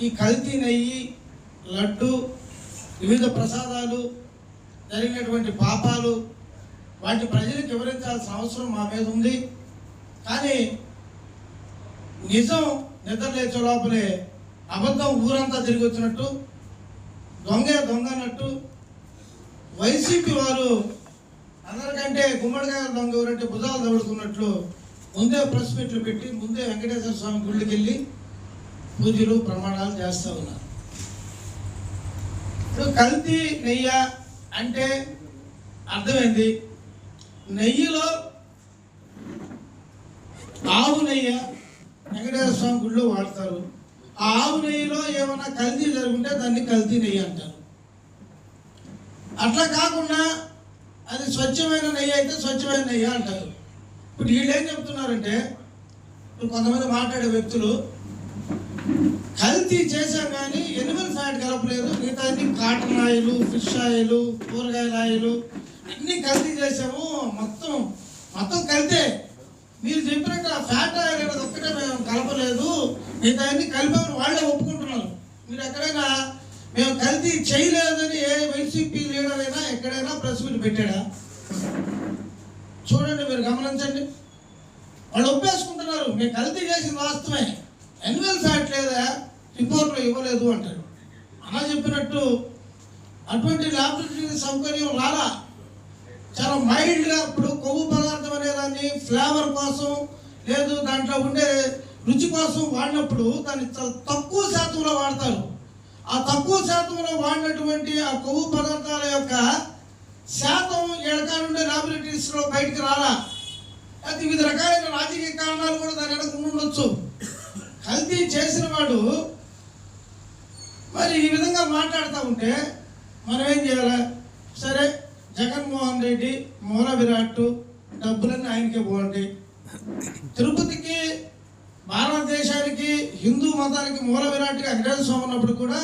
ఈ కల్తీ నెయ్యి, లడ్డు, వివిధ ప్రసాదాలు జరిగినటువంటి పాపాలు వాటి ప్రజలకు వివరించాల్సిన అవసరం మా మీద ఉంది. కానీ నిజం నిద్రలేచే లోపలే అబద్ధం ఊరంతా తిరిగి వచ్చినట్టు, దొంగ అన్నట్టు వైసీపీ వారు అందరికంటే గుమ్మడికాయ దొంగ ఎవరంటే భుజాలు దొడుకున్నట్లు ముందే ప్రెస్ మీట్లు పెట్టి ముందే వెంకటేశ్వర స్వామి గుళ్ళకి వెళ్ళి పూజలు ప్రమాణాలు చేస్తూ ఉన్నారు. ఇప్పుడు కల్తీ నెయ్య అంటే అర్థమైంది. నెయ్యిలో ఆవు నెయ్యి వెంకటేశ్వర స్వామి గుళ్ళో వాడతారు. ఆ ఆవు నెయ్యిలో ఏమైనా కల్తీ జరుగుంటే దాన్ని కల్తీ నెయ్యి అంటారు. అట్లా కాకుండా అది స్వచ్ఛమైన నెయ్యి అయితే స్వచ్ఛమైన నెయ్యి అంటారు. ఇప్పుడు వీళ్ళు ఏం చెప్తున్నారంటే, కొంతమంది మాట్లాడే వ్యక్తులు కల్తీ చేశాం కానీ ఎనిమల్ ఫ్యాట్ కలపలేదు, మిగతా అన్ని కాటన్ ఆయిల్, ఫిష్ ఆయిల్, కూరగాయల ఆయిల్ అన్నీ కల్తీ చేసాము, మొత్తం కలితే మీరు చెప్పినట్టు ఆ ఫ్యాట్ ఆయిల్ అనేది ఒక్కటే మేము కలపలేదు, మిగతా అన్ని కలిపామని వాళ్ళే ఒప్పుకుంటున్నారు. మీరు ఎక్కడైనా మేము కల్తీ చేయలేదని ఏ వైసీపీ లీడర్ అయినా ఎక్కడైనా ప్రెస్ మీట్ పెట్టాడా? చూడండి, మీరు గమనించండి. వాళ్ళు ఒప్పేసుకుంటున్నారు మేము కల్తీ చేసింది వాస్తవమే, ఎనిమల్ ఫ్యాట్ లేదా రిపోర్ట్లో ఇవ్వలేదు అంటారు. అలా చెప్పినట్టు అటువంటి ల్యాబొరేటరీ సౌకర్యం రాలా. చాలా మైల్డ్గా ఇప్పుడు కొవ్వు పదార్థం అనేదాన్ని ఫ్లేవర్ కోసం లేదు దాంట్లో ఉండే రుచి కోసం వాడినప్పుడు దాన్ని చాలా తక్కువ శాతంలో వాడతారు. ఆ తక్కువ శాతంలో వాడినటువంటి ఆ కొవ్వు పదార్థాల యొక్క శాతం ఎడకా నుండి ల్యాబొరేటరీస్లో బయటికి రాలా. అది వివిధ రకాలైన రాజకీయ కారణాలు కూడా దాని వెనక ఉండొచ్చు. కల్తీ చేసిన వాడు మరి ఈ విధంగా మాట్లాడుతూ ఉంటే మనం ఏం చేయాలి? సరే, జగన్మోహన్ రెడ్డి మూల విరాట్, డబ్బులన్నీ ఆయనకే పోండి. తిరుపతికి, భారతదేశానికి, హిందూ మతానికి మూల విరాట్గా వెంకటేశ్వర స్వామి ఉన్నప్పుడు కూడా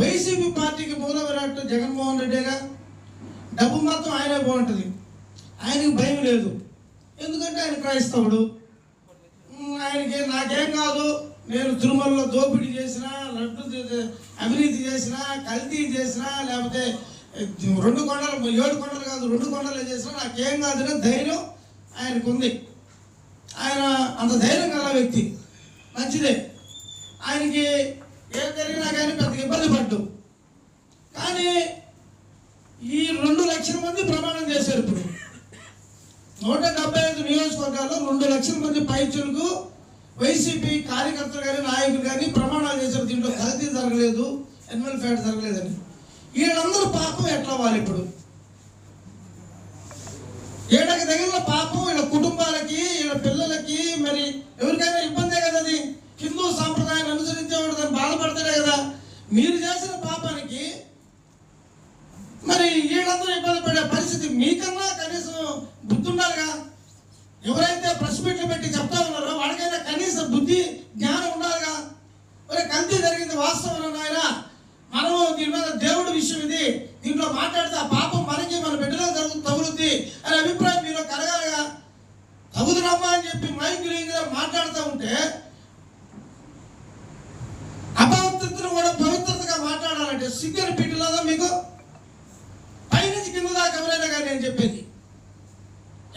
వైసీపీ పార్టీకి మూల విరాట్ జగన్మోహన్ రెడ్డిగా, డబ్బు మొత్తం ఆయనే బాగుంటుంది. ఆయనకి భయం లేదు, ఎందుకంటే ఆయన క్రైస్తవుడు. ఆయనకి నాకేం కాదు, నేను తిరుమలలో దోపిడీ చేసినా, లడ్డు అవినీతి చేసినా, కల్తీ చేసినా, లేకపోతే 2 కొండలు 7 కొండలు కాదు 2 కొండలు చేసినా నాకేం కాదని ధైర్యం ఆయనకు ఉంది. ఆయన అంత ధైర్యం గల వ్యక్తి, మంచిదే. ఆయనకి ఏం జరిగినా కానీ పెద్ద ఇబ్బంది పడ్డు. కానీ ఈ 2 లక్షల మంది ప్రమాణం చేశారు. ఇప్పుడు 175 నియోజకవర్గాల్లో 2 లక్షల మంది పైచులకు వైసీపీ కార్యకర్తలు కానీ నాయకులు కానీ ప్రమాణాలు చేశారు. దీంట్లో కల్తీ జరగలేదు, ఎనిమల్ ఫ్యాట్ జరగలేదని. వీళ్ళందరూ పాపం ఎట్లా వాళ్ళు? ఇప్పుడు ఏడకి తగిలిన పాపం వీళ్ళ కుటుంబాలకి, వీళ్ళ పిల్లలకి, మరి ఎవరికైనా ఇబ్బందే కదా. అది హిందూ సాంప్రదాయాన్ని అనుసరించేవాడు దాన్ని బాధపడతాడే కదా. మీరు చేసిన పాపానికి మరి వీళ్ళందరూ ఇబ్బంది పడే పరిస్థితి మీకన్నా కనీసం బుద్ధి ఉండాలిగా. ఎవరైతే ప్రెస్ మీట్లు పెట్టి చెప్తా ఉన్నారో వాడికైనా కనీసం బుద్ధి జ్ఞానం ఉండాలిగా. మరి కల్తీ జరిగింది వాస్తవం ఆయన, మనము దీని మీద దేవుడి విషయం ఇది, దీంట్లో మాట్లాడితే ఆ పాపం మనకి మన బిడ్డలో తగులుద్ది అనే అభిప్రాయం మీలో కలగాలిగా. తగుదునమ్మా అని చెప్పి మైకులు మాట్లాడుతూ ఉంటే అపవిత్రతను కూడా పవిత్రతగా మాట్లాడాలంటే సిగ్గర పిట్టులాగా మీకు పైనుంచి కింద దాకా ఎవరైనా కానీ నేను చెప్పేది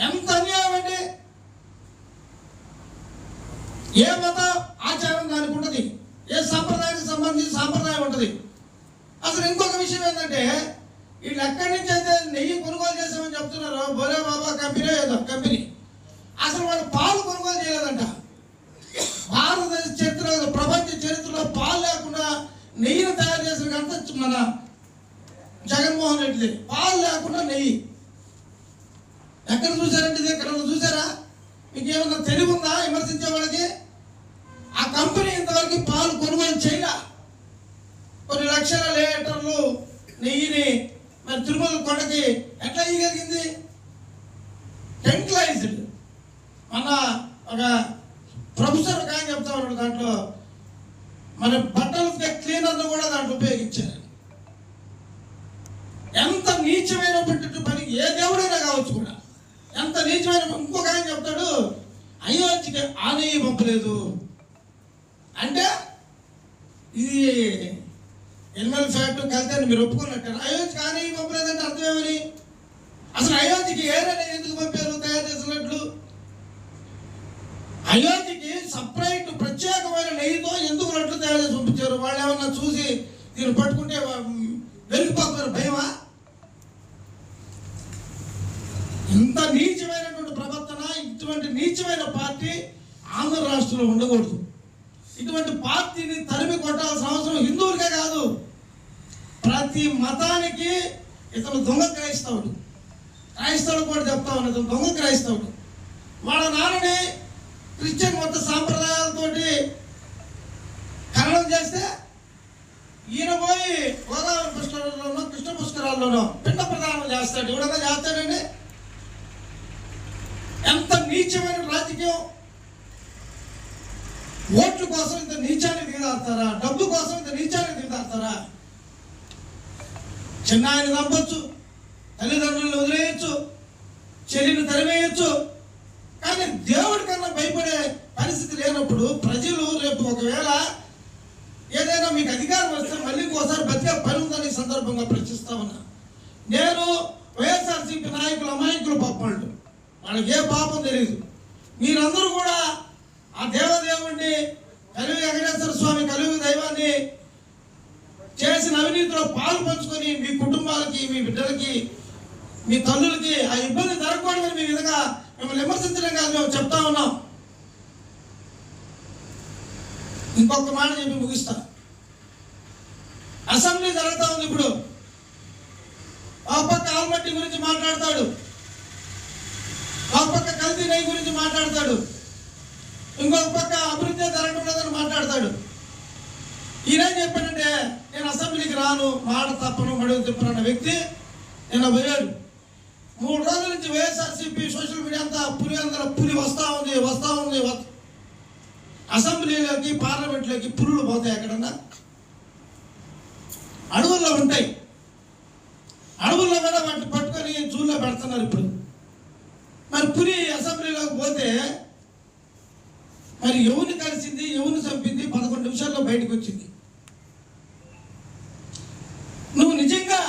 ఎంత అన్యాయం అండి. ఏ మత ఆచారం దానికి ఉంటుంది, ఏ సంప్రదాయానికి సంబంధించి సాంప్రదాయం ఉంటుంది. అసలు ఇంకొక విషయం ఏంటంటే, వీళ్ళు ఎక్కడి నుంచి అయితే నెయ్యి కొనుగోలు చేసామని చెప్తున్నారో, బోరే బాబా కంపెనీ ఏదో కంపెనీ, అసలు వాళ్ళు పాలు కొనుగోలు చేయలేదంట. భారతదేశ చరిత్ర, ప్రపంచ చరిత్రలో పాలు లేకుండా నెయ్యిని తయారు చేసిన అంత మన జగన్మోహన్ రెడ్డి. పాలు లేకుండా నెయ్యి ఎక్కడ చూసారంటే ఇది ఎక్కడ చూసారా? మీకు ఏమన్నా తెలివి ఉందా విమర్శించే వాళ్ళకి? ఆ కంపెనీ ఇంతవరకు పాలు కొనుగోలు చేయలే. కొన్ని లక్షల లీటర్లు నెయ్యిని మరి తిరుమల కొండకి ఎట్లా ఇయ్యగలిగింది? టెంక్లైజ్డ్. మన ఒక ప్రొఫెసర్ ఒక ఆయన చెప్తా ఉన్నాడు, దాంట్లో మన బట్టలు క్లీనర్లు కూడా దాంట్లో ఉపయోగించారు. ఎంత నీచమైనటువంటి పని ఏ దేవుడైనా కావచ్చు కూడా, ఎంత నీచమైన. ఇంకొక ఆయన చెప్తాడు, అయోధ్యకి ఆ నెయ్యి పంపలేదు అంటే ఇది ఎనిమల్ ఫ్యాక్ట్ కలితే అని మీరు ఒప్పుకున్నట్టు. అయోధ్య కానీ పంపలేదంటే అర్థం ఏమని? అసలు అయోధ్యకి ఏరైనా ఎందుకు పంపారు తయారు చేసినట్లు? అయోధ్యకి సపరేట్ ప్రత్యేకమైన నెయ్యితో ఎందుకు లడ్లు తయారు చేసి పంపించారు? వాళ్ళు ఏమన్నా చూసి దీన్ని పట్టుకుంటే వెళ్ళిపోతున్నారు భయమా? ఇంత నీచమైనటువంటి ప్రవర్తన, ఇటువంటి నీచమైన పార్టీ ఆంధ్ర రాష్ట్రంలో ఉండకూడదు. ఇటువంటి పార్టీని తరిమి కొట్టాల్సిన అవసరం హిందువులకే కాదు, ప్రతి మతానికి. ఇతను దొంగ క్రైస్తవుడు, క్రైస్తవుడు కూడా చెప్తా ఉన్నాడు, ఇతను దొంగ క్రైస్తవుడు. వాళ్ళ నాన్నని క్రిస్టియన్ మత సాంప్రదాయాలతోటి ఖననం చేస్తే ఈయన పోయి గోదావరి పుష్కరాల్లోనో కృష్ణ పుష్కరాల్లోనో పిండ ప్రదానం చేస్తాడు. ఎవడన్నా చేస్తాడండి? ఎంత నీచమైన రాజకీయం! ఓట్ల కోసం ఇంత నీచాన్ని దిగదారుతారా? డబ్బు కోసం ఇంత నీచాన్ని దిగదారుతారా? చిన్న ఆయన చంపొచ్చు, తల్లిదండ్రులను వదిలేయచ్చు, చెల్లిని తరివేయచ్చు, కానీ దేవుడి కన్నా భయపడే పరిస్థితి లేనప్పుడు ప్రజలు రేపు ఒకవేళ ఏదైనా మీకు అధికారం వస్తే మళ్ళీ ఇంకోసారి బతికే పని ఉందని సందర్భంగా ప్రశ్నిస్తా ఉన్నా. నేను వైఎస్ఆర్సీపీ నాయకులు అమాయకులు పాపండు, వాళ్ళకి ఏ పాపం తెలియదు. మీరందరూ కూడా ఆ దేవదేవుడిని, కలియుగ వెంకటేశ్వర స్వామి కలియుగ దైవాన్ని చేసిన అవినీతిలో పాలు పంచుకొని మీ కుటుంబాలకి, మీ బిడ్డలకి, మీ తల్లులకి ఆ ఇబ్బంది జరగకూడదని మీ విధంగా మిమ్మల్ని విమర్శించడం కాదు, మేము చెప్తా ఉన్నాం. ఇంకొక మాట చెప్పి ముగిస్తా. అసెంబ్లీ జరుగుతూ ఉంది ఇప్పుడు. ఆ పక్క ఆల్మట్టి గురించి మాట్లాడతాడు, ఆ పక్క కల్తీ నెయ్యి గురించి మాట్లాడతాడు, ఇంకొక పక్క అభివృద్ధి జరగడం లేదని మాట్లాడతాడు. ఈయనేం చెప్పాడంటే, నేను అసెంబ్లీకి రాను, మాట తప్పను, మడుగు తిప్పను వ్యక్తి నిన్న పోయాడు. 3 రోజుల నుంచి వైఎస్ఆర్సీపీ సోషల్ మీడియా అంతా పులి వస్తూ ఉంది. అసెంబ్లీలోకి, పార్లమెంట్లోకి పులులు పోతాయి. ఎక్కడన్నా అడవుల్లో ఉంటాయి, అడవుల్లో కూడా వాటిని పట్టుకొని జూల్లో పెడుతున్నారు ఇప్పుడు. మరి పులి అసెంబ్లీలోకి పోతే మరి ఎవరిని కలిసింది, ఎవరిని చంపింది? 11 నిమిషాల్లో బయటకు వచ్చింది. నువ్వు నిజంగా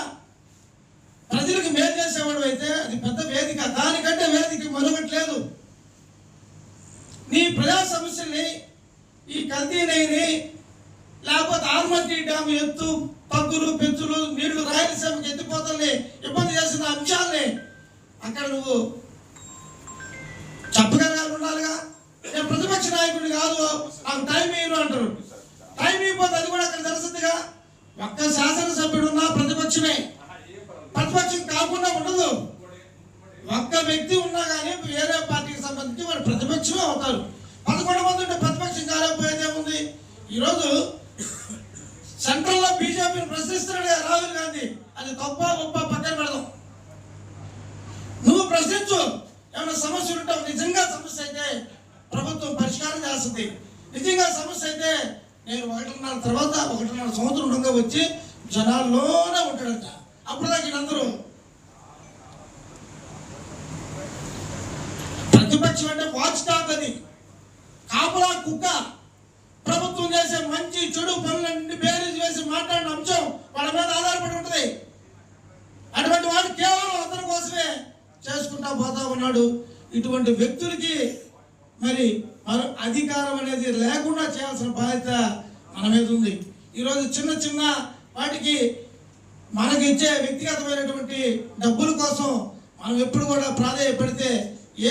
ప్రజలకు మేలు చేసేవాడు అయితే అది పెద్ద వేదిక, దానికంటే వేదిక మరొకటి లేదు. నీ ప్రజా సమస్యల్ని, ఈ కల్తీ నెయ్యిని, లేకపోతే ఆల్మట్టి డ్యామ్ ఎత్తు, తగ్గులు, పెంచులు, నీళ్లు, రాయలసీమకి ఎత్తిపోతల్ని ఇబ్బంది చేసిన అంశాలని అక్కడ నువ్వు చెప్పగలగాలి, ఉండాలిగా. నేను ప్రతిపక్ష నాయకుడిని కాదు, నాకు టైం ఇవ్వను అంటారు. టైం ఇవ్వకపోతే అది కూడా అక్కడ తెలుస్తుందిగా. ఒక్క శాసనసభ్యుడు ఉన్నా ప్రతిపక్షమే, ప్రతిపక్షం కాకుండా ఉండదు. ఒక్క వ్యక్తి ఉన్నా కానీ వేరే పార్టీకి సంబంధించి వాడు ప్రతిపక్షమే అవుతారు. 11 మంది ఉంటే ప్రతిపక్షం కాలేకపోయేది ఏముంది? ఈరోజు సెంట్రల్లో బీజేపీని ప్రశ్నిస్తున్నాడు రాహుల్ గాంధీ, అది తప్ప గొప్ప పక్కన పెడదాం. నువ్వు ప్రశ్నించు, ఏమైనా సమస్యలు ఉంటావు. నిజంగా సమస్య అయితే ప్రభుత్వం పరిష్కారం చేస్తుంది. నిజంగా సమస్య అయితే నేను 1.5 తర్వాత 1.5 సంవత్సరం ఉండగా వచ్చి జనాల్లోనే ఉంటాడంట. అప్పుడు దాకా వీళ్ళందరూ ప్రతిపక్షం అంటే వాచ్ టాక్, అది కాపలా కుక్క. ప్రభుత్వం చేసే మంచి చెడు పనులన్నీ బేరీజ్ వేసి మాట్లాడిన అంశం వాళ్ళ మీద ఆధారపడి ఉంటుంది. అటువంటి వాడు కేవలం అతని కోసమే చేసుకుంటా పోతా ఉన్నాడు. ఇటువంటి వ్యక్తులకి మరి అధికారం అనేది లేకుండా చేయాల్సిన బాధ్యత మన మీద ఉంది. ఈరోజు చిన్న చిన్న వాటికి మనకి ఇచ్చే వ్యక్తిగతమైనటువంటి డబ్బుల కోసం మనం ఎప్పుడు కూడా ప్రాధాన్యపడితే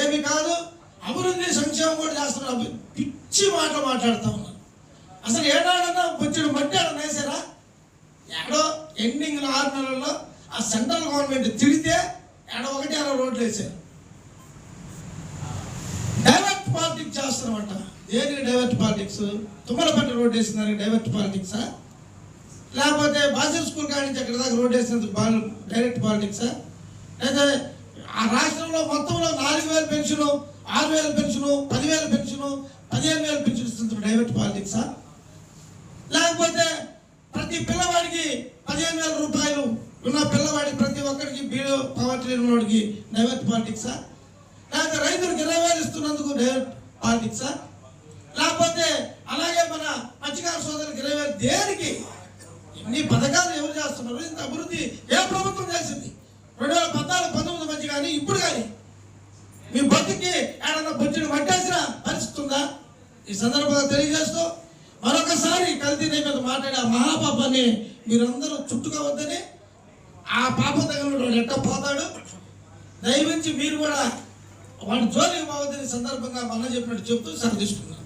ఏమి కాదు. అభివృద్ధి సంక్షేమం కూడా చేస్తున్నారు, పిచ్చి మాటలు మాట్లాడుతూ ఉన్నారు. అసలు ఏడాడన్నా బొచ్చుడు మట్టి అలా వేసారా? ఎక్కడో ఎండింగ్లో 6 నెలల్లో ఆ సెంట్రల్ గవర్నమెంట్ తిడితే ఎక్కడ 1-2 రోడ్లు వేసారు. డైవర్ట్ పాలిటిక్స్ చేస్తున్నామంట. దేనికి డైవర్ట్ పాలిటిక్స్? తుమ్మలపల్లి రోడ్ వేసినారు డైవర్ట్ పాలిటిక్సా? లేకపోతే బాసిల్ స్కూల్ కాడి నుంచి అక్కడ దాకా రోడ్ వేసినందుకు డైరెక్ట్ పాలిటిక్సా? అయితే ఆ రాష్ట్రంలో మొత్తంలో 4,000 పెన్షను, 6,000 పెన్షను, 10,000 పెన్షను, 15,000 పెన్షన్ ఇస్తుంది డైవర్ట్ పాలిటిక్సా? లేకపోతే ప్రతి పిల్లవాడికి 15,000 రూపాయలు ఉన్న పిల్లవాడికి ప్రతి ఒక్కరికి బిలో పవర్టీ ఉన్నవాడికి డైవర్ట్ పాలిటిక్సా? లేకపోతే రైతులకు 20,000 ఇస్తున్నందుకు డైవర్ట్ పాలిటిక్సా? లేకపోతే అలాగే మన మత్స్యకార సోదరులకు 20,000 దేనికి? ఇన్ని పథకాలు ఎవరు చేస్తున్నారు? ఇంత అభివృద్ధి ఏ ప్రభుత్వం చేసింది? 2014-19 మధ్య కానీ ఇప్పుడు కానీ మీ బతుకి ఏడన్నా బొచ్చుడు పట్టేసిన పరిస్థితి ఉందా? ఈ సందర్భంగా తెలియజేస్తూ మరొకసారి కల్తీ మీద మాట్లాడే ఆ మహాపాపాన్ని మీరందరూ చుట్టుకోవద్దని, ఆ పాపం దగ్గర ఎట్ట పోతాడు, దయవించి మీరు కూడా వాడి జోలికి పోవద్దని సందర్భంగా మన చెప్పినట్టు చెప్తూ సెలవు తీసుకున్నాను.